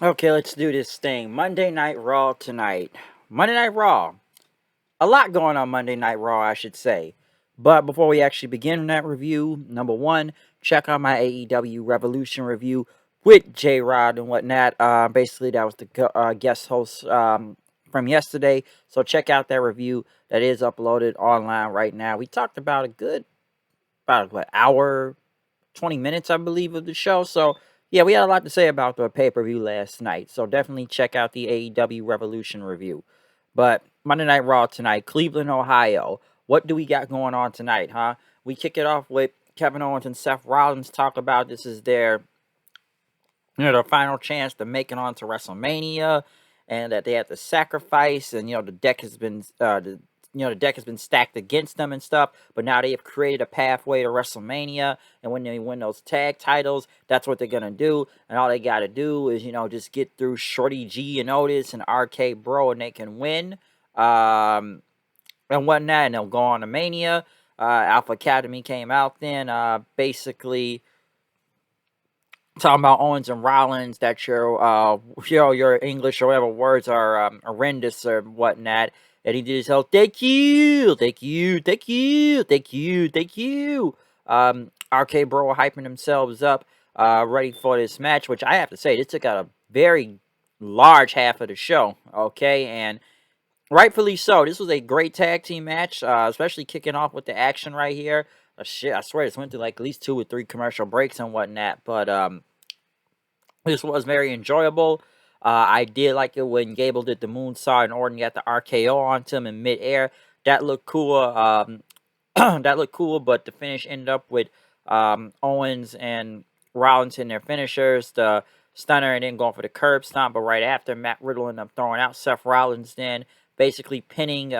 Okay, let's do this thing. Monday Night Raw tonight. Monday Night Raw. A lot going on Monday Night Raw, I should say. But before we actually begin that review, number one, check out my AEW Revolution review with J Rod and whatnot. Basically, that was the guest host from yesterday. So check out that review that is uploaded online right now. We talked about about what, hour 20 minutes, I believe, of the show. So, yeah, we had a lot to say about the pay per view last night. So, definitely check out the AEW Revolution review. But Monday Night Raw tonight, Cleveland, Ohio. What do we got going on tonight, huh? We kick it off with Kevin Owens and Seth Rollins talk about this is their final chance to make it on to WrestleMania, and that they have to sacrifice, and the deck has been the deck has been stacked against them and stuff. But now they have created a pathway to WrestleMania, and when they win those tag titles, that's what they're gonna do. And all they gotta do is just get through Shorty G and Otis and RK-Bro, and they can win. And whatnot, and they'll go on to Mania. Alpha Academy came out then, basically talking about Owens and Rollins, that your English or whatever words are horrendous or whatnot. And he did his whole thank you, thank you, thank you, thank you, thank you. RK-Bro hyping themselves up, ready for this match, which I have to say, this took out a very large half of the show, okay? And rightfully so. This was a great tag team match, especially kicking off with the action right here. Shit, I swear this went through like at least 2 or 3 commercial breaks and whatnot, but this was very enjoyable. I did like it when Gable did the moonsault and Orton got the RKO onto him in midair. That looked cool. That looked cool, but the finish ended up with Owens and Rollins in their finishers. The stunner and then going for the curb stomp, but right after Matt Riddle ended up throwing out Seth Rollins, then basically pinning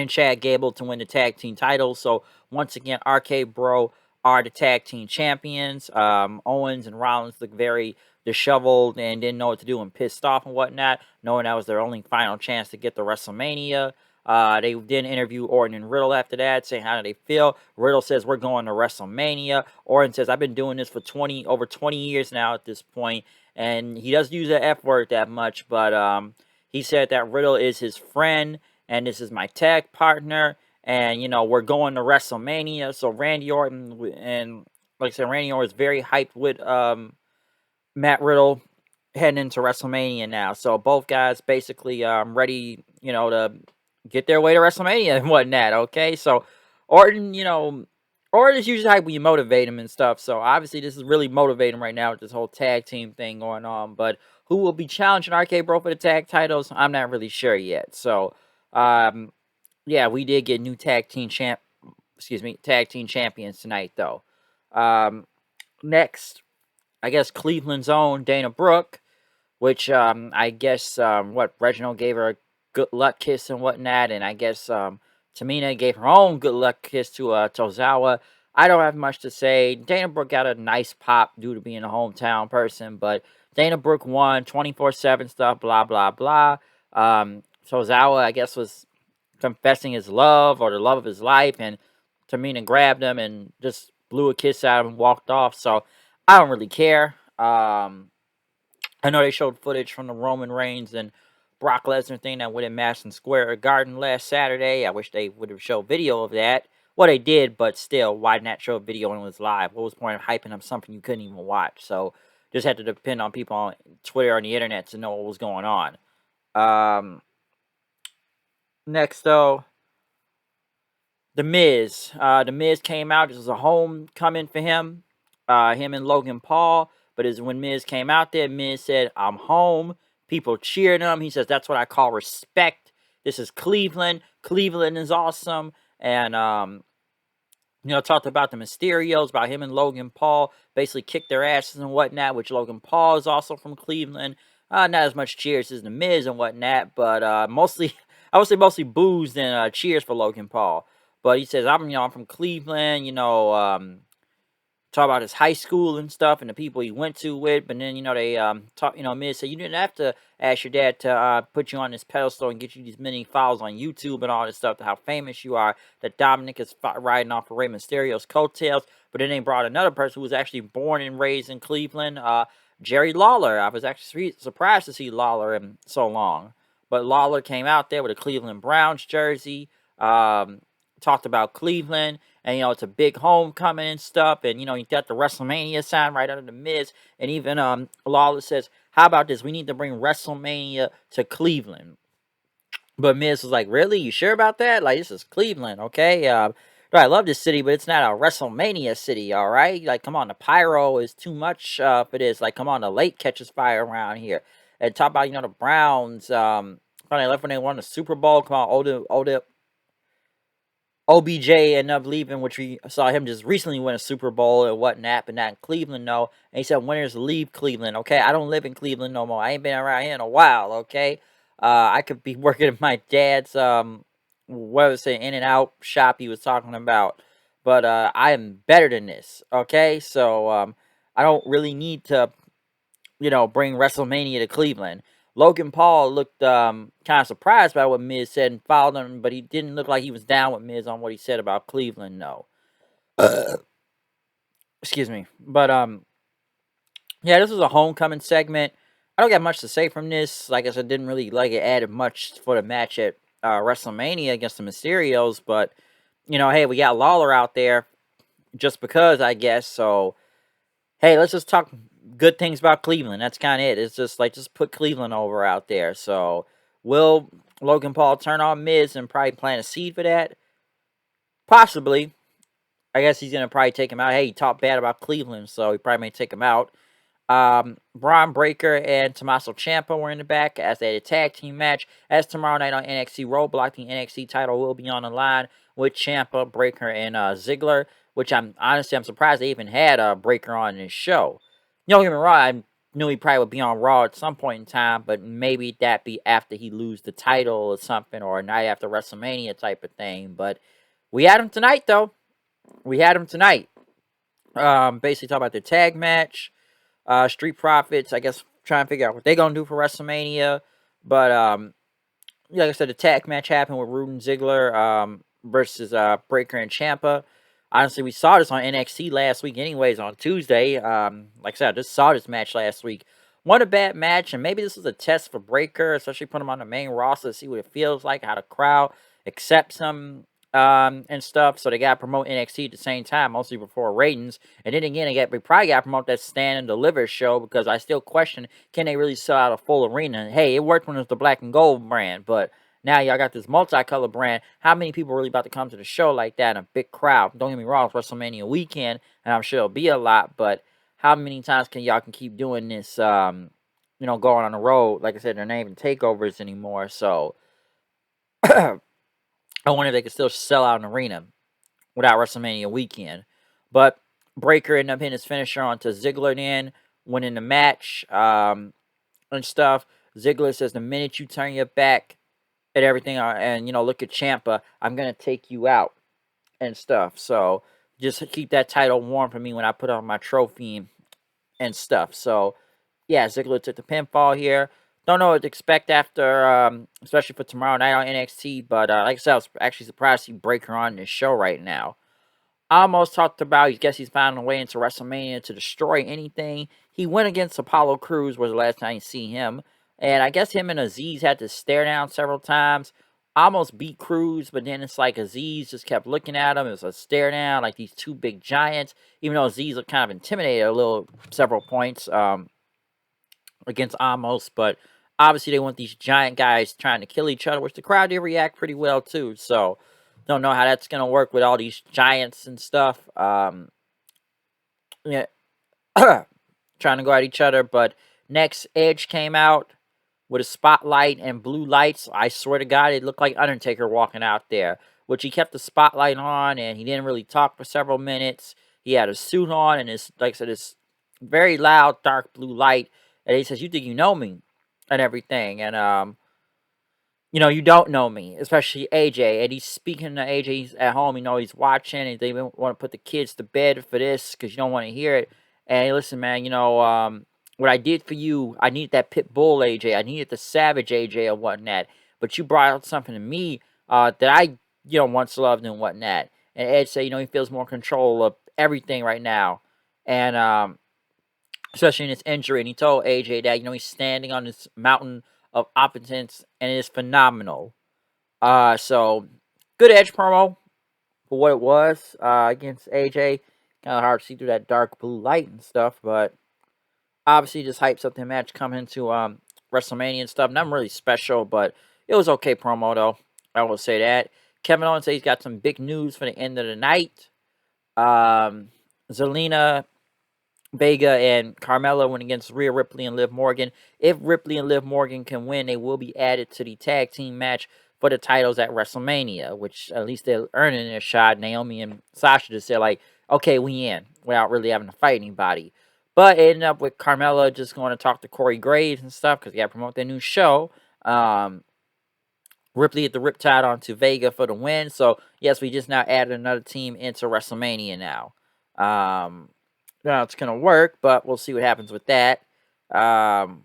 Chad Gable to win the tag team titles. So once again, RK-Bro are the tag team champions. Owens and Rollins look very disheveled and didn't know what to do and pissed off and whatnot, knowing that was their only final chance to get to WrestleMania. They then interview Orton and Riddle after that, saying how do they feel. Riddle says we're going to WrestleMania. Orton says I've been doing this for over 20 years now at this point, and he doesn't use the F word that much, but he said that Riddle is his friend and this is my tag partner, and we're going to WrestleMania. So Randy Orton and like I said, Randy Orton is very hyped with Matt Riddle heading into WrestleMania now. So both guys basically ready, to get their way to WrestleMania and whatnot. Okay, so Orton, Orton is usually hype when you motivate him and stuff. So obviously this is really motivating right now with this whole tag team thing going on. But who will be challenging RK-Bro for the tag titles? I'm not really sure yet. So um, yeah, we did get new tag team champions tonight though. Um, Next, I guess Cleveland's own Dana Brooke, which I guess what Reginald gave her a good luck kiss and whatnot, and I guess Tamina gave her own good luck kiss to Tozawa. I don't have much to say. Dana Brooke got a nice pop due to being a hometown person, but Dana Brooke won 24/7 stuff, blah blah blah. Tozawa, I guess, was confessing his love or the love of his life, and Tamina grabbed him and just blew a kiss at him and walked off. So I don't really care. I know they showed footage from the Roman Reigns and Brock Lesnar thing that went in Madison Square Garden last Saturday. I wish they would have showed video of that. Well, they did, but still, why not show a video when it was live? What was the point of hyping up something you couldn't even watch? So just had to depend on people on Twitter or on the internet to know what was going on. Um, Next, though, The Miz. The Miz came out. This was a homecoming for him. Him and Logan Paul. But as when Miz came out there, Miz said, I'm home. People cheered him. He says, that's what I call respect. This is Cleveland. Cleveland is awesome. And, talked about the Mysterios, about him and Logan Paul. Basically kicked their asses and whatnot, which Logan Paul is also from Cleveland. Not as much cheers as The Miz and whatnot, but mostly, I would say mostly boos than cheers for Logan Paul. But he says, I'm from Cleveland, talk about his high school and stuff and the people he went to with. But then, they talk, Miz said, you didn't have to ask your dad to put you on this pedestal and get you these many followers on YouTube and all this stuff to how famous you are. That Dominic is riding off of Rey Mysterio's coattails. But then they brought another person who was actually born and raised in Cleveland. Jerry Lawler. I was actually surprised to see Lawler in so long. But Lawler came out there with a Cleveland Browns jersey, talked about Cleveland, and, it's a big homecoming and stuff. And, you got the WrestleMania sign right under the Miz. And even Lawler says, how about this? We need to bring WrestleMania to Cleveland. But Miz was like, really? You sure about that? Like, this is Cleveland, okay? I love this city, but it's not a WrestleMania city, all right? Like, come on, the pyro is too much for this. Like, come on, the lake catches fire around here. And talk about, the Browns. When they left when they won the Super Bowl. Come on, OBJ ended up leaving, which we saw him just recently win a Super Bowl and whatnot, but not in Cleveland, no. And he said winners leave Cleveland, okay? I don't live in Cleveland no more. I ain't been around here in a while, okay? I could be working at my dad's, what was it, In-N-Out shop he was talking about. But I am better than this, okay? So I don't really need to, bring WrestleMania to Cleveland. Logan Paul looked kind of surprised by what Miz said and followed him, but he didn't look like he was down with Miz on what he said about Cleveland, no. Excuse me. But yeah, this was a homecoming segment. I don't got much to say from this. Like I said, didn't really like it added much for the match at WrestleMania against the Mysterios, but hey, we got Lawler out there just because, I guess. So hey, let's just talk good things about Cleveland. That's kind of it. It's just like, just put Cleveland over out there. So, will Logan Paul turn on Miz and probably plant a seed for that? Possibly. I guess he's going to probably take him out. Hey, he talked bad about Cleveland, so he probably may take him out. Braun Breaker and Tommaso Ciampa were in the back as they had a tag team match. As tomorrow night on NXT Roadblock, the NXT title will be on the line with Ciampa, Breaker, and Ziggler. Which I'm surprised they even had a Breaker on this show. Don't get me wrong, I knew he probably would be on Raw at some point in time, but maybe that be after he lose the title or something, or a night after WrestleMania type of thing. But we had him tonight, though. We had him tonight. Basically talk about the tag match. Street Profits, I guess, trying to figure out what they're gonna do for WrestleMania. But like I said, the tag match happened with Rude and Ziggler versus Breaker and Ciampa. Honestly, we saw this on NXT last week, anyways, on Tuesday. Like I said, I just saw this match last week. What a bad match, and maybe this was a test for Breaker, especially put him on the main roster to see what it feels like, how the crowd accepts him, and stuff. So they got to promote NXT at the same time, mostly before ratings. And then again, we probably got to promote that Stand and Deliver show, because I still question, can they really sell out a full arena? Hey, it worked when it was the black and gold brand, but now y'all got this multicolor brand. How many people are really about to come to the show like that in a big crowd? Don't get me wrong, it's WrestleMania weekend, and I'm sure it'll be a lot, but how many times can y'all keep doing this, going on the road? Like I said, they're not even takeovers anymore, so I wonder if they could still sell out an arena without WrestleMania weekend. But Breaker ended up hitting his finisher onto Ziggler then, winning the match, and stuff. Ziggler says, the minute you turn your back at everything, and look at Ciampa, I'm gonna take you out and stuff. So just keep that title warm for me when I put on my trophy and stuff. So yeah, Ziggler took the pinfall here. Don't know what to expect after, especially for tomorrow night on NXT. But like I said, I was actually surprised to see Breaker on this show right now. I almost talked about, I guess he's finding a way into WrestleMania to destroy anything. He went against Apollo Crews, was the last time you see him. And I guess him and Aziz had to stare down several times. Almost beat Crews, but then it's like Aziz just kept looking at him. It was a stare down, like these two big giants. Even though Aziz looked kind of intimidated a little, several points against Amos. But obviously they want these giant guys trying to kill each other, which the crowd did react pretty well too. So don't know how that's going to work with all these giants and stuff. Yeah, trying to go at each other. But next, Edge came out with a spotlight and blue lights. I swear to God, it looked like Undertaker walking out there, which he kept the spotlight on, and he didn't really talk for several minutes. He had a suit on, and his, like I said, this very loud, dark blue light. And he says, "You think you know me?" and everything. And you don't know me, especially AJ. And he's speaking to AJ. He's at home, he's watching, and they want to put the kids to bed for this because you don't want to hear it. And hey, listen, man, what I did for you, I needed that pit bull AJ. I needed the savage AJ and whatnot. But you brought out something to me that I, once loved and whatnot. And Ed said, he feels more control of everything right now. And especially in his injury. And he told AJ that, he's standing on this mountain of opulence, and it is phenomenal. So good Edge promo for what it was against AJ. Kind of hard to see through that dark blue light and stuff, but obviously just hypes up the match coming into WrestleMania and stuff. Nothing really special, but it was okay promo though. I will say that. Kevin Owens says he's got some big news for the end of the night. Zelina Vega and Carmella went against Rhea Ripley and Liv Morgan. If Ripley and Liv Morgan can win, they will be added to the tag team match for the titles at WrestleMania, which at least they're earning their shot. Naomi and Sasha just said, like, okay, we in, without really having to fight anybody. But it ended up with Carmella just going to talk to Corey Graves and stuff because they got to promote their new show. Ripley hit the Riptide onto Vega for the win. So, yes, we just now added another team into WrestleMania now. Now it's going to work, but we'll see what happens with that. Trying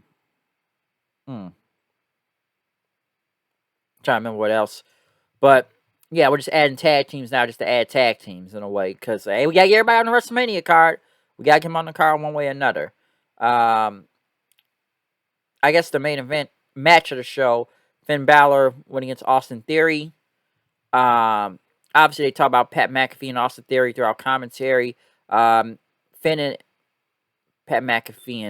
to remember what else. But, yeah, we're just adding tag teams now just to add tag teams in a way. Because, hey, we got to get everybody on the WrestleMania card. We got to get them on the card one way or another. I guess the main event match of the show, Finn Balor went against Austin Theory. Obviously, they talk about Pat McAfee and Austin Theory throughout commentary. Finn and Pat McAfee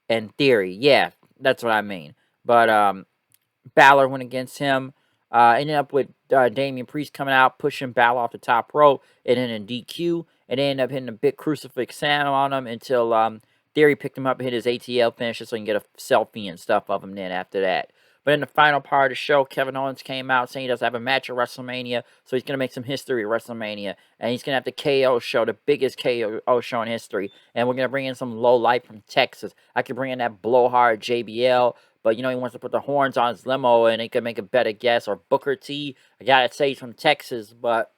and Theory. Yeah, that's what I mean. But Balor went against him. Ended up with Damian Priest coming out, pushing Balor off the top rope, and then in DQ, and they ended up hitting a big crucifix slam on him until Theory picked him up and hit his ATL finisher so he can get a selfie and stuff of him then after that. But in the final part of the show, Kevin Owens came out saying he doesn't have a match at WrestleMania, so he's going to make some history at WrestleMania. And he's going to have the KO show, the biggest KO show in history. And we're going to bring in some low life from Texas. I could bring in that blowhard JBL, but, he wants to put the horns on his limo, and he could make a better guess. Or Booker T, I got to say he's from Texas, but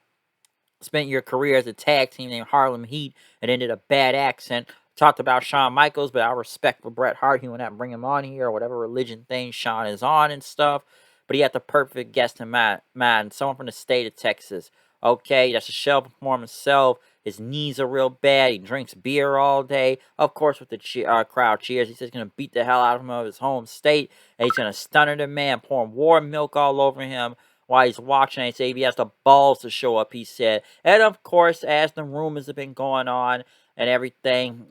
spent your career as a tag team named Harlem Heat and ended a bad accent. Talked about Shawn Michaels, but I respect for Bret Hart. He would not bring him on here or whatever religion thing Shawn is on and stuff. But he had the perfect guest in mind. Someone from the state of Texas. Okay, that's a shell perform himself. His knees are real bad. He drinks beer all day. Of course, with the crowd cheers. He says he's going to beat the hell out of him of his home state. And he's going to stunner the man, pouring warm milk all over him while he's watching. He said he has the balls to show up, he said. And of course, as the rumors have been going on and everything,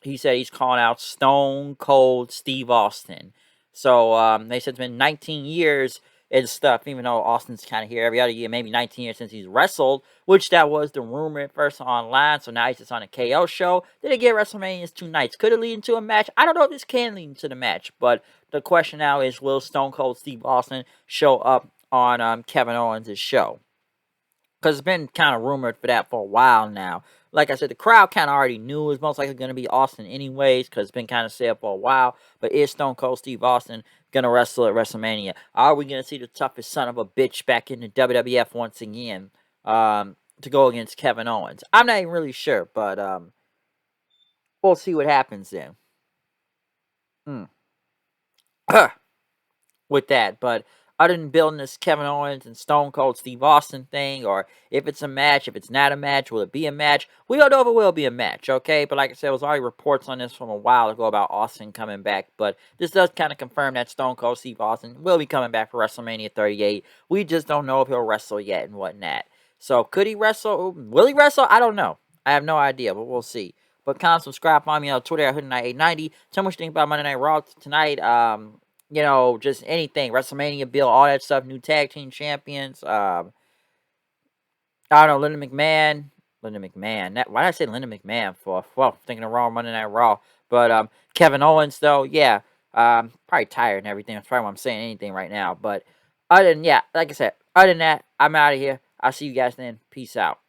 he said he's calling out Stone Cold Steve Austin. So they said it's been 19 years and stuff, even though Austin's kind of here every other year, maybe 19 years since he's wrestled, which that was the rumor at first online. So now he's just on a KO show. Did it get WrestleMania's 2 nights? Could it lead into a match? I don't know if this can lead into the match, but the question now is, will Stone Cold Steve Austin show up on Kevin Owens' show? Because it's been kind of rumored for that for a while now. Like I said, the crowd kind of already knew it was most likely going to be Austin anyways, because it's been kind of said for a while. But is Stone Cold Steve Austin going to wrestle at WrestleMania? Are we going to see the toughest son of a bitch back in the WWF once again to go against Kevin Owens? I'm not even really sure, but we'll see what happens then. With that, but other than building this Kevin Owens and Stone Cold Steve Austin thing, or if it's a match, if it's not a match, will it be a match? We don't know if it will be a match, okay? But like I said, there was already reports on this from a while ago about Austin coming back, but this does kind of confirm that Stone Cold Steve Austin will be coming back for WrestleMania 38. We just don't know if he'll wrestle yet and whatnot. So could he wrestle? Will he wrestle? I don't know. I have no idea, but we'll see. But comment, subscribe, find me on Twitter at HoodNight890. Tell me what you think about Monday Night Raw tonight. Just anything, WrestleMania Bill, all that stuff, new tag team champions. I don't know, Linda McMahon. Why did I say Linda McMahon for? Well, thinking of Raw, Monday Night Raw. But Kevin Owens, though, yeah, probably tired and everything. That's probably why I'm saying anything right now. But like I said, other than that, I'm out of here. I'll see you guys then. Peace out.